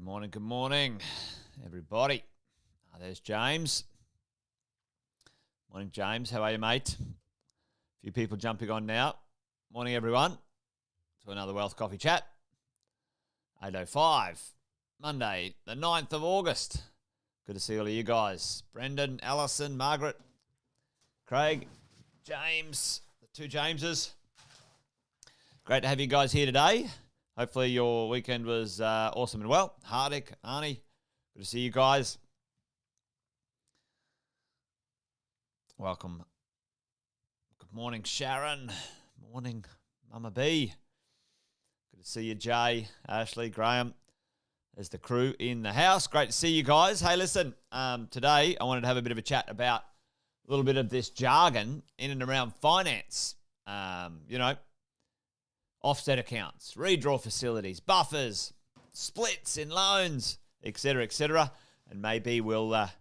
Good morning, everybody. There's James. Morning, James. How are you, mate? A few people jumping on now. Morning, everyone, to another Wealth Coffee Chat. 8:05, Monday, the 9th of August. Good to see all of you guys. Brendan, Alison, Margaret, Craig, James, the two Jameses. Great to have you guys here today. Hopefully your weekend was awesome and well. Hardik, Arnie, good to see you guys. Welcome. Good morning, Sharon. Morning, Mama B. Good to see you, Jay, Ashley, Graham. There's the crew in the house. Great to see you guys. Hey, listen, today I wanted to have a bit of a chat about a little bit of this jargon in and around finance. Offset accounts, redraw facilities, buffers, splits in loans, etc. And maybe we'll have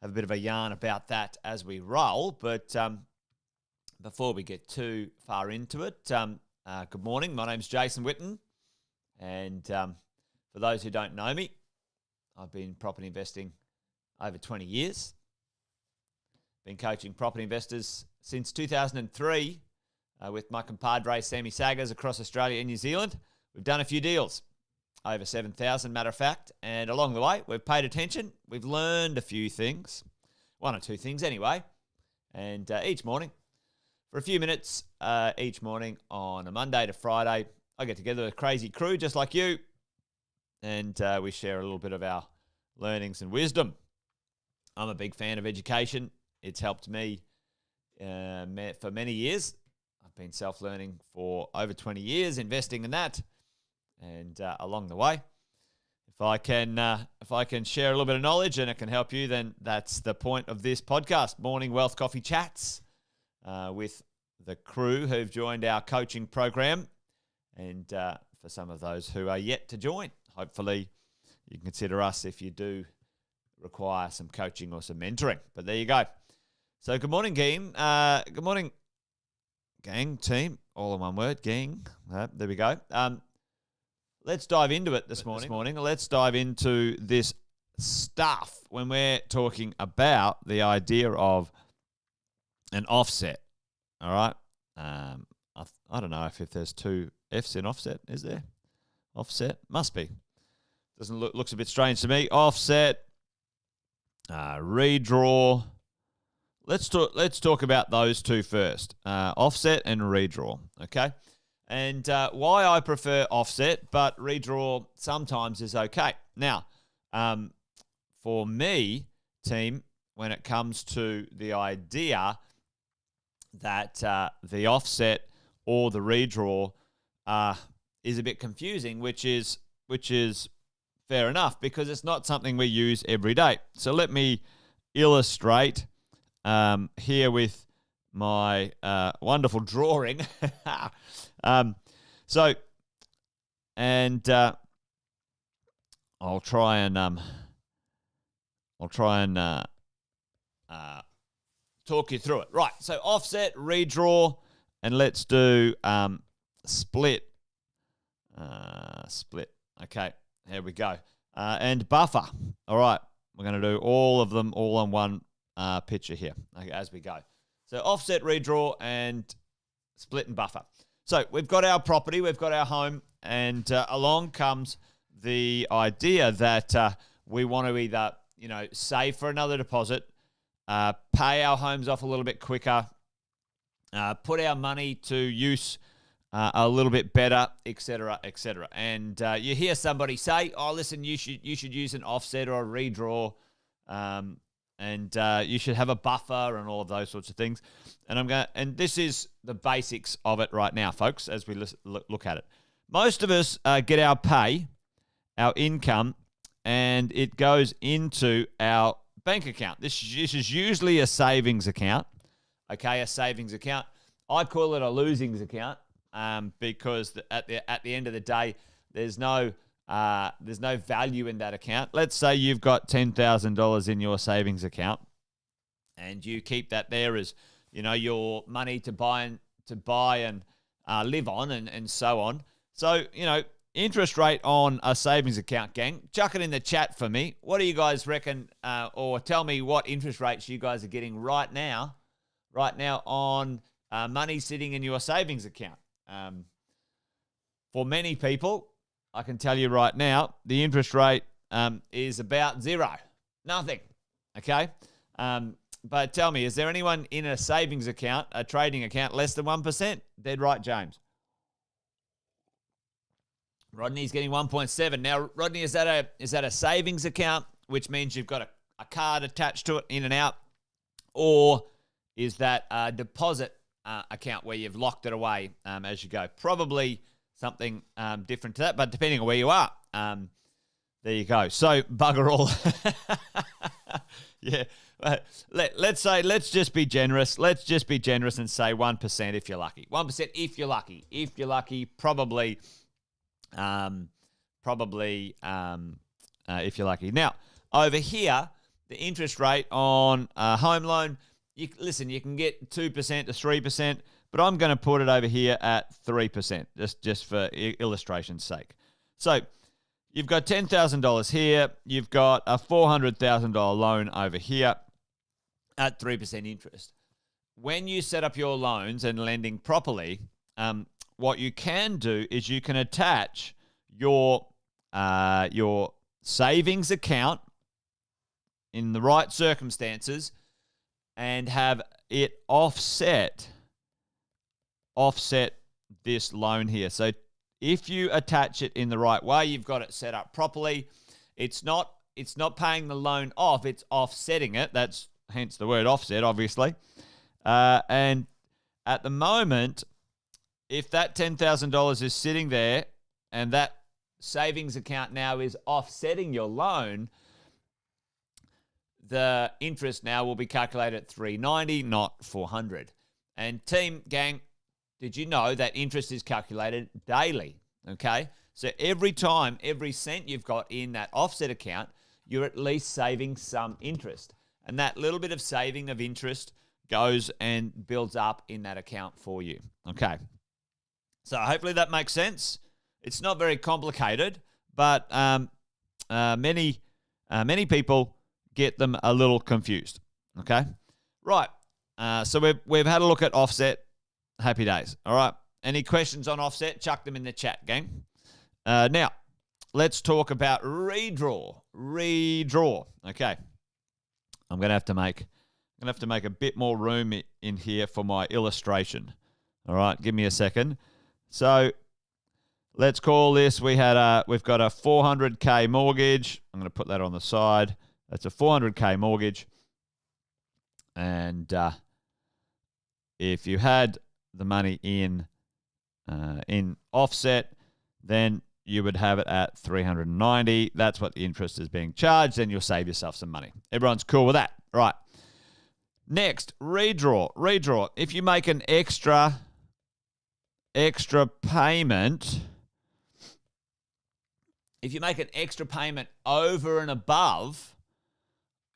a bit of a yarn about that as we roll. But before we get too far into it, good morning. My name's Jason Whitten. And for those who don't know me, I've been property investing over 20 years. Been coaching property investors since 2003. With my compadre Sammy Saggers across Australia and New Zealand. We've done a few deals, over 7,000 matter of fact, and along the way we've paid attention, we've learned a few things, one or two things anyway, and each morning, for a few minutes each morning on a Monday to Friday, I get together with a crazy crew just like you, and we share a little bit of our learnings and wisdom. I'm a big fan of education. It's helped me for many years. I've been self-learning for over 20 years, investing in that, and along the way, if I can share a little bit of knowledge and it can help you, then that's the point of this podcast. Morning Wealth Coffee Chats with the crew who've joined our coaching program, and for some of those who are yet to join, hopefully you can consider us if you do require some coaching or some mentoring. But there you go. So good morning, game. Good morning. Gang, team, all in one word, gang. There we go. Let's dive into it this morning. Let's dive into this stuff when we're talking about the idea of an offset. All right. I don't know if there's two F's in offset. Is there? Offset? Must be. Looks a bit strange to me. Offset, redraw. Let's talk about those two first, offset and redraw, okay? And why I prefer offset, but redraw sometimes is okay. Now, for me, team, when it comes to the idea that the offset or the redraw is a bit confusing, which is fair enough because it's not something we use every day. So let me illustrate here with my wonderful drawing. I'll try and talk you through it. Right. So offset, redraw, and let's do split. Split. Okay. Here we go. And buffer. All right. We're going to do all of them all on one picture here, okay, as we go. So offset, redraw, and split and buffer. So we've got our property, we've got our home, and along comes the idea that we want to either, save for another deposit, pay our homes off a little bit quicker, put our money to use a little bit better, etc. And you hear somebody say, "Oh, listen, you should use an offset or a redraw." And you should have a buffer and all of those sorts of things. And this is the basics of it right now, folks, as we look at it. Most of us get our pay, our income, and it goes into our bank account. This is usually a savings account, okay, a savings account. I call it a losings account because at the end of the day, there's no value in that account. Let's say you've got $10,000 in your savings account, and you keep that there as your money to buy and live on and so on. So interest rate on a savings account, gang. Chuck it in the chat for me. What do you guys reckon, or tell me what interest rates you guys are getting right now on money sitting in your savings account. For many people, I can tell you right now, the interest rate is about zero. Nothing. Okay? But tell me, is there anyone in a savings account, a trading account, less than 1%? Dead right, James. Rodney's getting 1.7. Now, Rodney, is that a savings account, which means you've got a card attached to it in and out? Or is that a deposit account where you've locked it away as you go? Probably something different to that, but depending on where you are, there you go. So, bugger all. Yeah. Let's just be generous. Let's just be generous and say 1% if you're lucky. 1% if you're lucky. If you're lucky, probably if you're lucky. Now, over here, the interest rate on a home loan, you can get 2% to 3%, but I'm going to put it over here at 3%, just for illustration's sake. So you've got $10,000 here. You've got a $400,000 loan over here at 3% interest. When you set up your loans and lending properly, what you can do is you can attach your savings account in the right circumstances and have it offset this loan here. So if you attach it in the right way, you've got it set up properly. It's not paying the loan off, it's offsetting it. That's hence the word offset, obviously. And at the moment, if that $10,000 is sitting there and that savings account now is offsetting your loan, the interest now will be calculated at $390, not $400. And team, gang, did you know that interest is calculated daily? Okay, so every cent you've got in that offset account, you're at least saving some interest. And that little bit of saving of interest goes and builds up in that account for you. Okay, so hopefully that makes sense. It's not very complicated, but many people get them a little confused. Okay, right. So we've had a look at offset. Happy days. All right. Any questions on offset? Chuck them in the chat, gang. Now, let's talk about redraw. Redraw. Okay. I'm gonna have to make a bit more room in here for my illustration. All right. Give me a second. So let's call this. We've got a $400K mortgage. I'm going to put that on the side. That's a $400K mortgage. And if you had the money in offset, then you would have it at $390. That's what the interest is being charged, and you'll save yourself some money. Everyone's cool with that, right? Next, redraw. Redraw. If you make an extra payment, over and above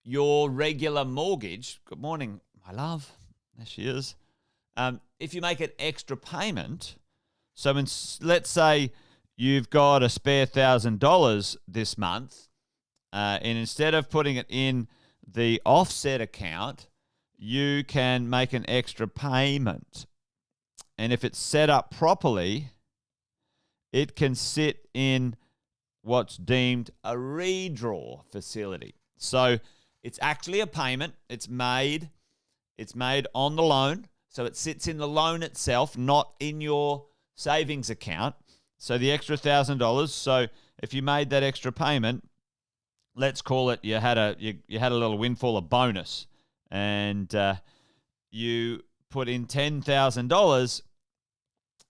your regular mortgage, good morning, my love. There she is. If you make an extra payment, so let's say you've got a spare $1,000 this month, and instead of putting it in the offset account, you can make an extra payment. And if it's set up properly, it can sit in what's deemed a redraw facility. So it's actually a payment. It's made on the loan. So it sits in the loan itself, not in your savings account. So the extra $1,000. So if you made that extra payment, let's call it you had a little windfall, a bonus, and you put in $10,000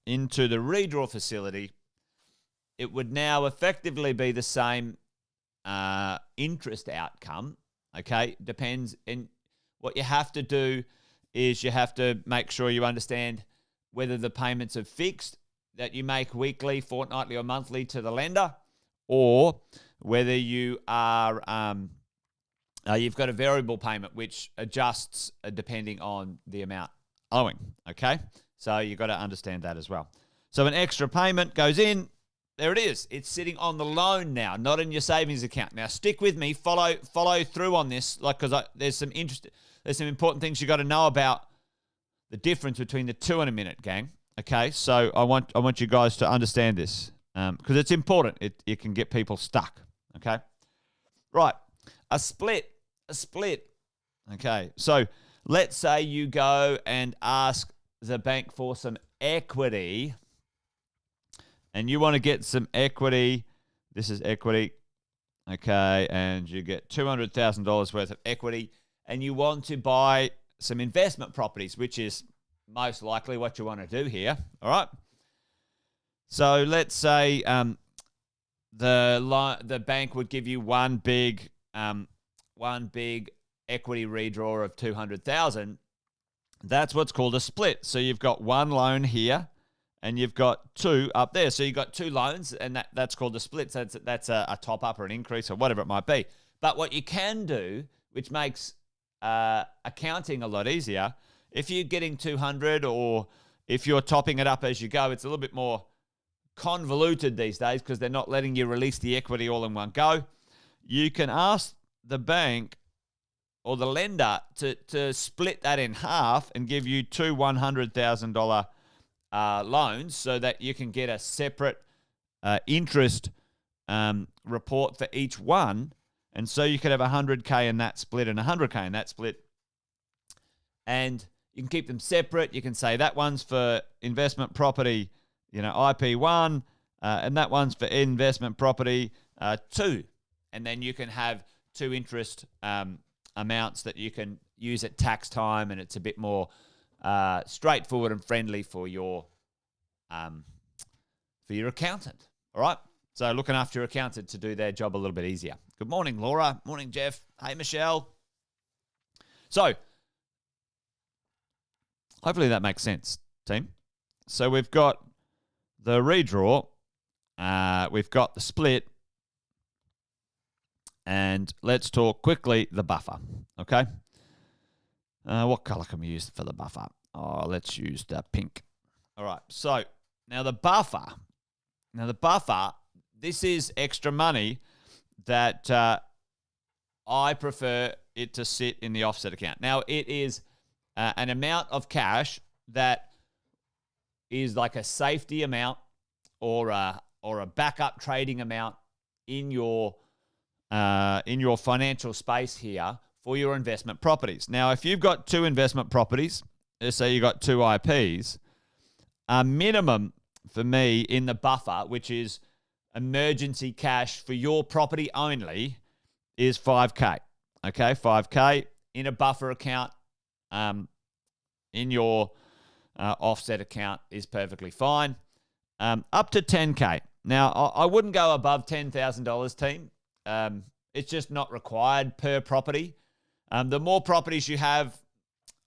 into the redraw facility, it would now effectively be the same interest outcome. Okay, depends. And what you have to do is you have to make sure you understand whether the payments are fixed that you make weekly, fortnightly, or monthly to the lender, or whether you are you've got a variable payment which adjusts depending on the amount owing. Okay, so you've got to understand that as well. So an extra payment goes in, there it is. It's sitting on the loan now, not in your savings account. Now, stick with me. Follow through on this, because there's some important things you got to know about the difference between the two in a minute, gang. Okay, so I want you guys to understand this because it's important. It can get people stuck. Okay, right. A split. Okay, so let's say you go and ask the bank for some equity. And you want to get some equity. This is equity. Okay. And you get $200,000 worth of equity. And you want to buy some investment properties, which is most likely what you want to do here. All right. So let's say the bank would give you one big equity redraw of $200,000. That's what's called a split. So you've got one loan here. And you've got two up there. So you've got two loans, and that's called a split. So that's a top-up or an increase or whatever it might be. But what you can do, which makes accounting a lot easier, if you're getting 200 or if you're topping it up as you go, it's a little bit more convoluted these days because they're not letting you release the equity all in one go. You can ask the bank or the lender to split that in half and give you two $100,000 loans so that you can get a separate interest report for each one. And so you could have 100K in that split and 100K in that split. And you can keep them separate. You can say that one's for investment property, IP1, and that one's for investment property 2. And then you can have two interest amounts that you can use at tax time, and it's a bit more straightforward and friendly for your accountant. All right. So looking after your accountant to do their job a little bit easier. Good morning, Laura. Morning, Jeff. Hey, Michelle. So hopefully that makes sense, team. So we've got the redraw. We've got the split. And let's talk quickly the buffer. Okay. What color can we use for the buffer? Oh, let's use the pink. All right. So now the buffer. This is extra money that I prefer it to sit in the offset account. Now it is an amount of cash that is like a safety amount or a backup trading amount in your financial space here for your investment properties. Now, if you've got two investment properties, let's say you've got two IPs, a minimum for me in the buffer, which is emergency cash for your property only, is 5K. Okay, 5K in a buffer account in your offset account is perfectly fine. Up to 10K. Now, I wouldn't go above $10,000, team. It's just not required per property. The more properties you have,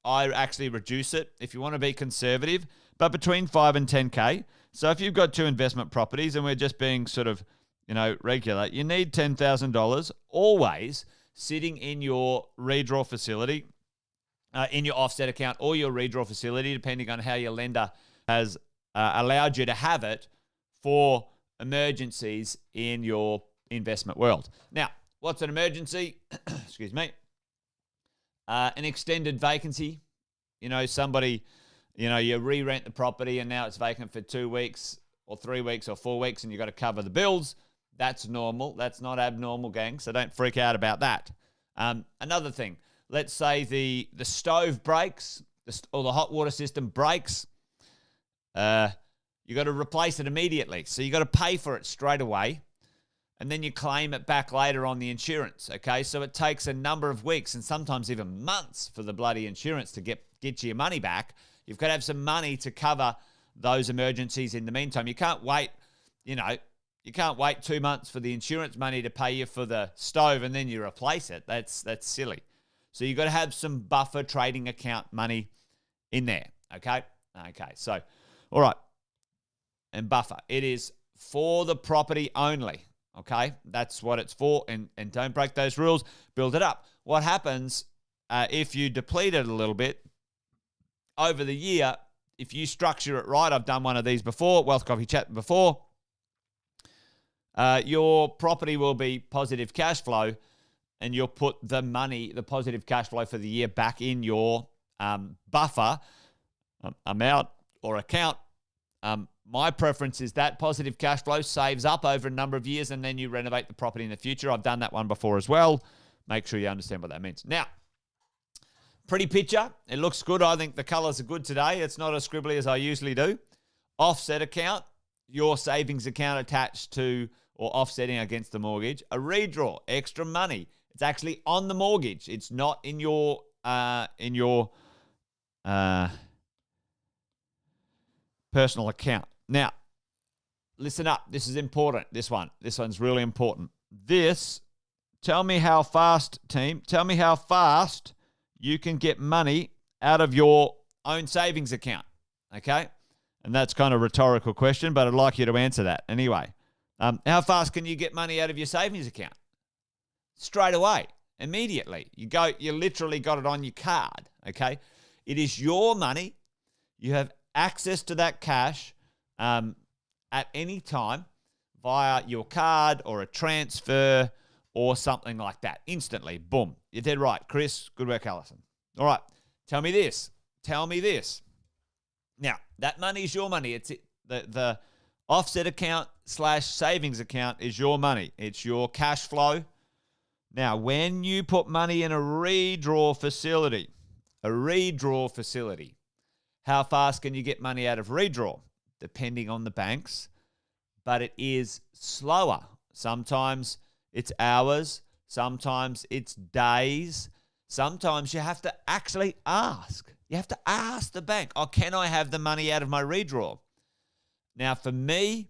I actually reduce it if you want to be conservative, but between 5 and 10K. So if you've got two investment properties and we're just being sort of, regular, you need $10,000 always sitting in your redraw facility, in your offset account or your redraw facility, depending on how your lender has allowed you to have it for emergencies in your investment world. Now, what's an emergency? Excuse me. An extended vacancy. Somebody, you re-rent the property and now it's vacant for 2 weeks or 3 weeks or 4 weeks and you've got to cover the bills. That's normal. That's not abnormal, gang. So don't freak out about that. Another thing, let's say the stove breaks or the hot water system breaks. You got to replace it immediately. So you got to pay for it straight away. And then you claim it back later on the insurance, okay? So it takes a number of weeks and sometimes even months for the bloody insurance to get you your money back. You've got to have some money to cover those emergencies in the meantime. You can't wait, you can't wait 2 months for the insurance money to pay you for the stove and then you replace it. That's silly. So you've got to have some buffer trading account money in there, okay? Okay, so, all right. And buffer, it is for the property only. Okay, that's what it's for, and don't break those rules. Build it up. What happens if you deplete it a little bit over the year? If you structure it right, I've done one of these before, Wealth Coffee Chat before. Your property will be positive cash flow, and you'll put the money, the positive cash flow for the year, back in your buffer amount or account. My preference is that positive cash flow saves up over a number of years, and then you renovate the property in the future. I've done that one before as well. Make sure you understand what that means. Now, pretty picture. It looks good. I think the colours are good today. It's not as scribbly as I usually do. Offset account, your savings account attached to or offsetting against the mortgage. A redraw, extra money. It's actually on the mortgage. It's not in your personal account. Now, listen up. This is important. This one's really important. Tell me how fast, team. Tell me how fast you can get money out of your own savings account. Okay? And that's kind of a rhetorical question, but I'd like you to answer that anyway. How fast can you get money out of your savings account? Straight away, immediately. You literally got it on your card. Okay? It is your money. You have access to that cash at any time via your card or a transfer or something like that. Instantly, boom. You're dead right. Chris, good work, Alison. All right, tell me this. Now, that money is your money. It's the offset account / savings account is your money. It's your cash flow. Now, when you put money in a redraw facility, how fast can you get money out of redraw? Depending on the banks, but it is slower. Sometimes it's hours, sometimes it's days, sometimes you have to actually ask. You have to ask the bank, can I have the money out of my redraw? Now, for me,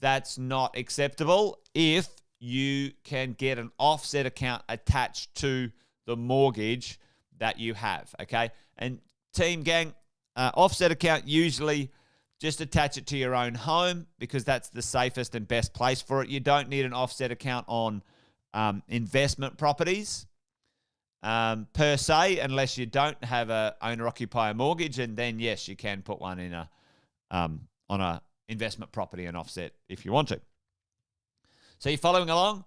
that's not acceptable if you can get an offset account attached to the mortgage that you have, okay? And team gang, offset account, usually just attach it to your own home because that's the safest and best place for it. You don't need an offset account on investment properties per se, unless you don't have a owner-occupier mortgage, and then yes, you can put one in on a investment property and offset if you want to. So you're following along?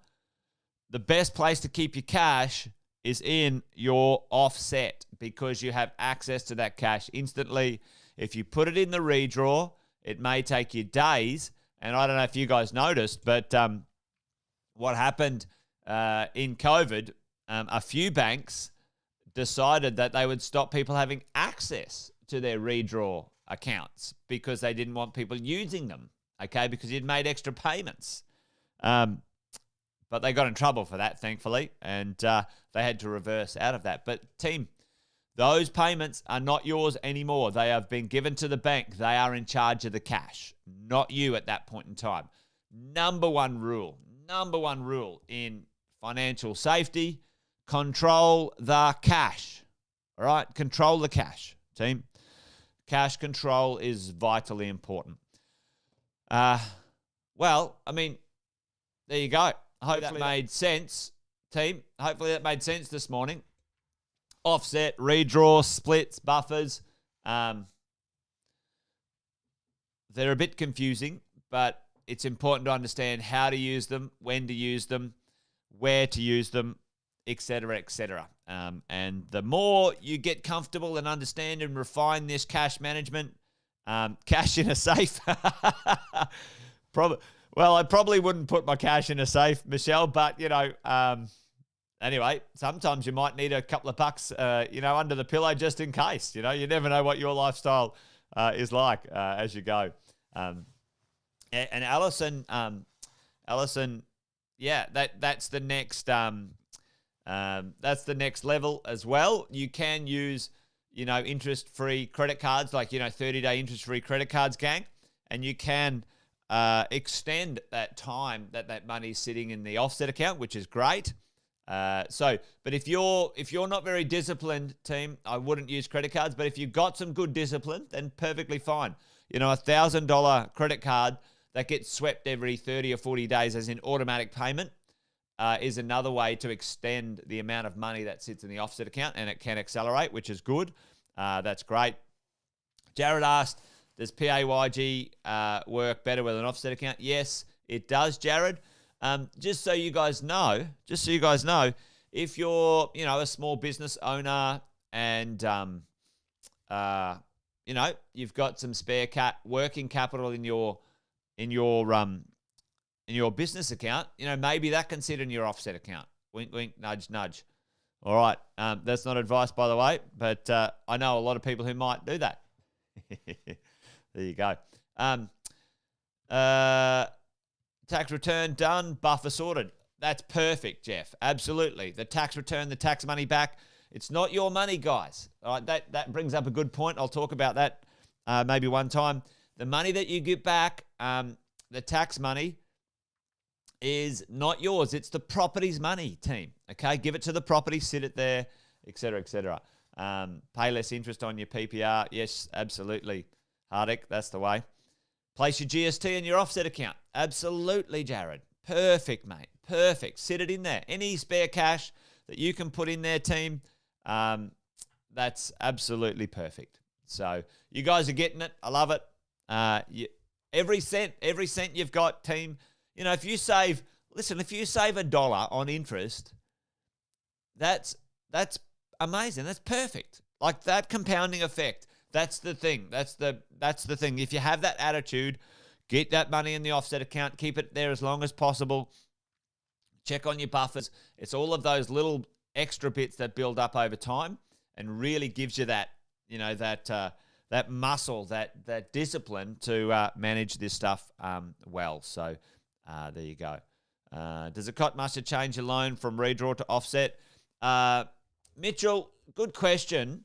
The best place to keep your cash is in your offset because you have access to that cash instantly. If you put it in the redraw, it may take you days. And I don't know if you guys noticed, but what happened in COVID, a few banks decided that they would stop people having access to their redraw accounts because they didn't want people using them, okay, because you'd made extra payments. But they got in trouble for that, thankfully, and they had to reverse out of that. But team, those payments are not yours anymore. They have been given to the bank. They are in charge of the cash, not you at that point in time. Number one rule in financial safety, control the cash. All right? Control the cash, team. Cash control is vitally important. Well, I mean, there you go. I hope that made sense, team. Hopefully that made sense this morning. Offset, redraw, splits, buffers. They're a bit confusing, but it's important to understand how to use them, when to use them, where to use them, etc., etc. And the more you get comfortable and understand and refine this cash management, cash in a safe. Well, I probably wouldn't put my cash in a safe, Michelle, but, anyway, sometimes you might need a couple of bucks, under the pillow just in case. You never know what your lifestyle is like as you go. And Alison, yeah, that's the next level as well. You can use, interest-free credit cards, like 30-day interest-free credit cards, gang, and you can extend that time that money's sitting in the offset account, which is great. But if you're not very disciplined, team, I wouldn't use credit cards. But if you've got some good discipline, then perfectly fine. $1,000 credit card that gets swept every 30 or 40 days as an automatic payment is another way to extend the amount of money that sits in the offset account, and it can accelerate, which is good. That's great. Jared asked, does PAYG work better with an offset account? Yes, It does, Jared. Just so you guys know, if you're, a small business owner and, you've got some spare working capital in your business account, maybe that can sit in your offset account. Wink, wink, nudge, nudge. All right. That's not advice, by the way, but I know a lot of people who might do that. There you go. Tax return done, buffer sorted. That's perfect, Jeff. Absolutely. The tax return, the tax money back. It's not your money, guys. All right, that brings up a good point. I'll talk about that maybe one time. The money that you get back, the tax money, is not yours. It's the property's money, team. Okay, give it to the property, sit it there, etc., etc. Pay less interest on your PPR. Yes, absolutely, Hardik. That's the way. Place your GST in your offset account. Absolutely, Jared. Perfect, mate. Perfect. Sit it in there. Any spare cash that you can put in there, team, that's absolutely perfect. So you guys are getting it. I love it. Every cent you've got, team. If you save $1 on interest, that's amazing. That's perfect. Like that compounding effect. That's the thing. That's the thing. If you have that attitude, get that money in the offset account, keep it there as long as possible. Check on your buffers. It's all of those little extra bits that build up over time and really gives you that, that muscle, that discipline to manage this stuff well. So there you go. Does it cost much to change your loan from redraw to offset? Mitchell, good question.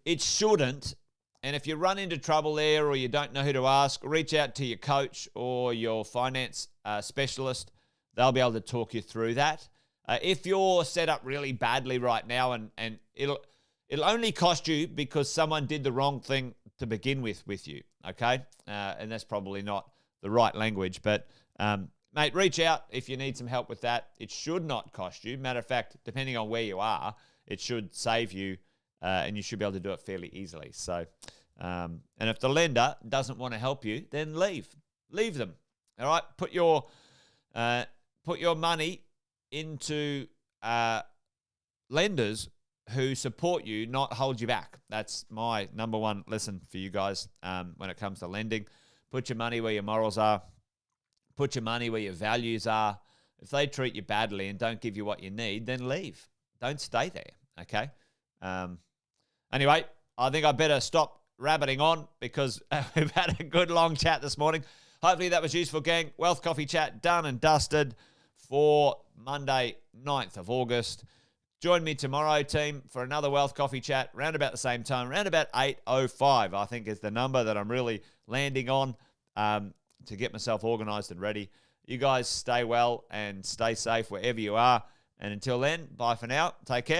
It shouldn't. And if you run into trouble there or you don't know who to ask, reach out to your coach or your finance specialist. They'll be able to talk you through that. If you're set up really badly right now and it'll only cost you because someone did the wrong thing to begin with you, okay? And that's probably not the right language. But, mate, reach out if you need some help with that. It should not cost you. Matter of fact, depending on where you are, it should save you and you should be able to do it fairly easily. So, and if the lender doesn't want to help you, then leave them. All right, put your money into lenders who support you, not hold you back. That's my number one lesson for you guys when it comes to lending. Put your money where your morals are. Put your money where your values are. If they treat you badly and don't give you what you need, then leave. Don't stay there, okay? Anyway, I think I better stop rabbiting on because we've had a good long chat this morning. Hopefully that was useful, gang. Wealth Coffee Chat done and dusted for Monday, 9th of August. Join me tomorrow, team, for another Wealth Coffee Chat, around about the same time, around about 8:05, I think is the number that I'm really landing on to get myself organised and ready. You guys stay well and stay safe wherever you are. And until then, bye for now. Take care.